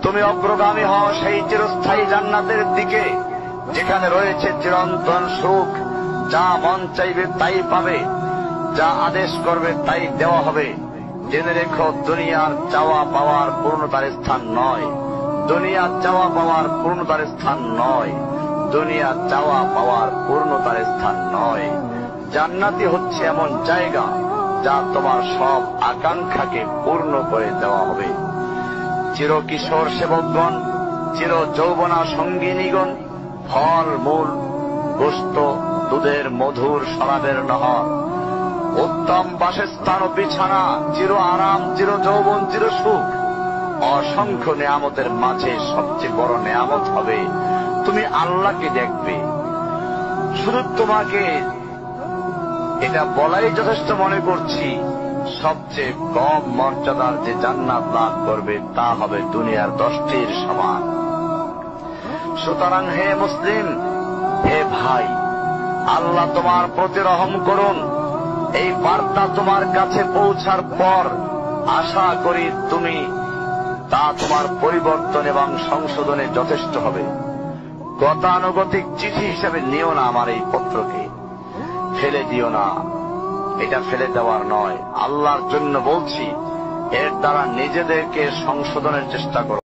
তুমি অগ্রগামী হও সেই চিরস্থায়ী জান্নাতের দিকে, যেখানে রয়েছে চিরন্তন সুখ। যা মন চাইবে তাই পাবে, যা আদেশ করবে তাই দেওয়া হবে। জেনে রেখো, দুনিয়ার চাওয়া পাওয়ার পূর্ণতার স্থান নয়। দুনিয়ার চাওয়া পাওয়ার পূর্ণতার স্থান নয়। দুনিয়ার চাওয়া পাওয়ার পূর্ণতার স্থান নয়। জান্নাতি হচ্ছে এমন জায়গা যা তোমার সব আকাঙ্ক্ষাকে পূর্ণ করে দেওয়া হবে। চির কিশোর সেবকগণ, চির যৌবনা সঙ্গিনীগণ, ফল মূল, গোশত, দুধের মধুর শরাবের নহর, উত্তম বাসস্থান ও বিছানা, চির আরাম, চির যৌবন, চির সুখ, অসংখ্য নেয়ামতের মাঝে সবচেয়ে বড় নেয়ামত হবে তুমি আল্লাহকে দেখবে। শুধু তোমাকে এটা বলাই যথেষ্ট মনে করছি, সবচেয়ে কম মর্যাদার যে জান্নাত লাভ করবে তা হবে দুনিয়ার 10টির সমান। সুতরাং হে মুসলিম, হে ভাই, আল্লাহ তোমার প্রতি রহম করুন। এই বার্তা তোমার কাছে পৌঁছার পর আশা করি তুমি তা তোমার পরিবর্তন এবং সংশোধনে যথেষ্ট হবে। গতানুগতিক চিঠি হিসেবে নিও না আমার এই পত্রকে, ফেলে দিও না। এটা ফেলে দেওয়ার নয়, আল্লাহর জন্য বলছি। এর দ্বারা নিজেদেরকে সংশোধনের চেষ্টা করো।